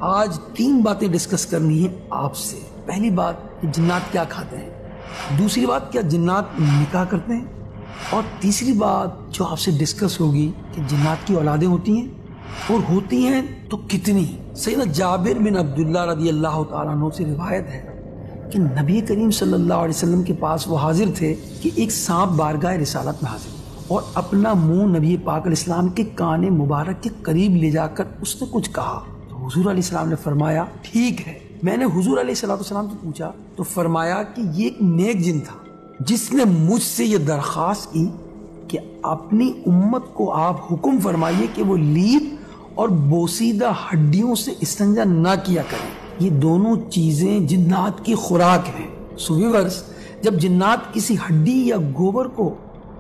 آج 3 باتیں ڈسکس کرنی ہیں آپ سے۔ پہلی بات کہ جنات کیا کھاتے ہیں، دوسری بات کیا جنات نکاح کرتے ہیں، اور تیسری بات جو آپ سے ڈسکس ہوگی کہ جنات کی اولادیں ہوتی ہیں اور ہوتی ہیں تو کتنی۔ سیدنا جابر بن عبداللہ رضی اللہ تعالیٰ عنہ سے روایت ہے کہ نبی کریم صلی اللہ علیہ وسلم کے پاس وہ حاضر تھے کہ ایک سانپ بارگاہ رسالت میں حاضر اور اپنا منہ نبی پاک علیہ السلام کے کان مبارک کے قریب لے جا کر اس نے کچھ کہا تو حضور علیہ السلام نے فرمایا ٹھیک ہے۔ میں نے حضور علیہ السلام سے پوچھا تو فرمایا کہ یہ ایک نیک جن تھا جس نے مجھ سے یہ درخواست کی کہ اپنی امت کو آپ حکم فرمائیے کہ وہ لید اور بوسیدہ ہڈیوں سے استنجا نہ کیا کریں، یہ دونوں چیزیں جنات کی خوراک ہیں۔ سو ویورز، جب جنات کسی ہڈی یا گوبر کو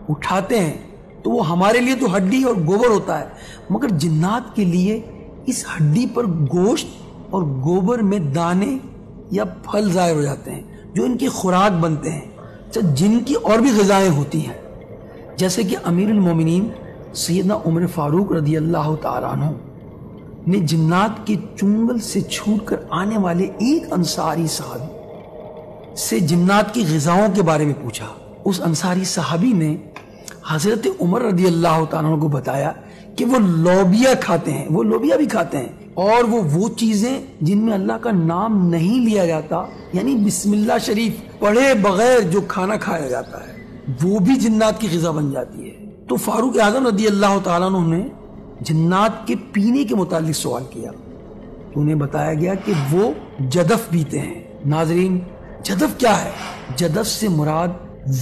اٹھاتے ہیں تو وہ ہمارے لیے تو ہڈی اور گوبر ہوتا ہے، مگر جنات کے لیے اس ہڈی پر گوشت اور گوبر میں دانے یا پھل ظاہر ہو جاتے ہیں جو ان کی خوراک بنتے ہیں۔ جن کی اور بھی غذائیں ہوتی ہیں، جیسے کہ امیر المومنین سیدنا عمر فاروق رضی اللہ تعالیٰ عنہ نے جنات کے چنگل سے چھوٹ کر آنے والے ایک انصاری صحابی سے جنات کی غذاؤں کے بارے میں پوچھا۔ اس انصاری صحابی نے حضرت عمر رضی اللہ تعالیٰ عنہ کو بتایا کہ وہ لوبیا کھاتے ہیں، وہ لوبیا بھی کھاتے ہیں، اور وہ چیزیں جن میں اللہ کا نام نہیں لیا جاتا، یعنی بسم اللہ شریف پڑھے بغیر جو کھانا کھایا جاتا ہے وہ بھی جنات کی غذا بن جاتی ہے۔ تو فاروق اعظم رضی اللہ تعالیٰ عنہ نے جنات کے پینے کے متعلق سوال کیا تو انہیں بتایا گیا کہ وہ جدف پیتے ہیں۔ ناظرین، جدف کیا ہے؟ جدف سے مراد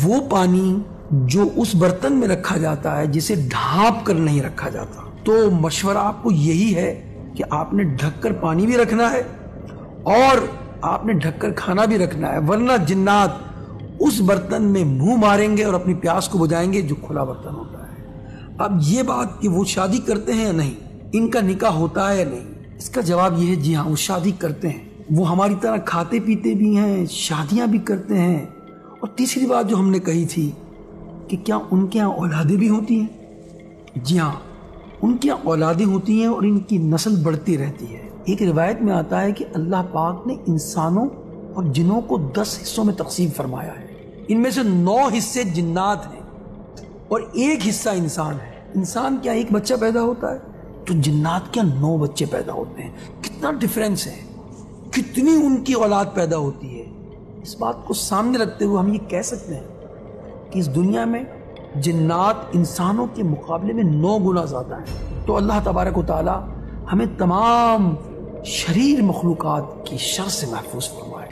وہ پانی جو اس برتن میں رکھا جاتا ہے جسے ڈھانپ کر نہیں رکھا جاتا۔ تو مشورہ آپ کو یہی ہے کہ آپ نے ڈھک کر پانی بھی رکھنا ہے اور آپ نے ڈھک کر کھانا بھی رکھنا ہے، ورنہ جنات اس برتن میں منہ ماریں گے اور اپنی پیاس کو بجھائیں گے جو کھلا برتن ہوتا ہے۔ اب یہ بات کہ وہ شادی کرتے ہیں یا نہیں، ان کا نکاح ہوتا ہے یا نہیں، اس کا جواب یہ ہے جی ہاں، وہ شادی کرتے ہیں، وہ ہماری طرح کھاتے پیتے بھی ہیں، شادیاں بھی کرتے ہیں۔ اور تیسری بات جو ہم نے کہی تھی کہ کیا ان کے یہاں اولادیں بھی ہوتی ہیں؟ جی ہاں، ان کی اولادیں ہوتی ہیں اور ان کی نسل بڑھتی رہتی ہے۔ ایک روایت میں آتا ہے کہ اللہ پاک نے انسانوں اور جنوں کو 10 حصوں میں تقسیم فرمایا ہے، ان میں سے 9 حصے جنات ہیں اور 1 حصہ انسان ہے۔ انسان کیا ایک بچہ پیدا ہوتا ہے تو جنات کیا 9 بچے پیدا ہوتے ہیں۔ کتنا ڈیفرنس ہے، کتنی ان کی اولاد پیدا ہوتی ہے۔ اس بات کو سامنے رکھتے ہوئے ہم یہ کہہ سکتے ہیں کہ اس دنیا میں جنات انسانوں کے مقابلے میں 9 گنا زیادہ ہیں۔ تو اللہ تبارک و تعالی ہمیں تمام شریر مخلوقات کی شر سے محفوظ فرمائے۔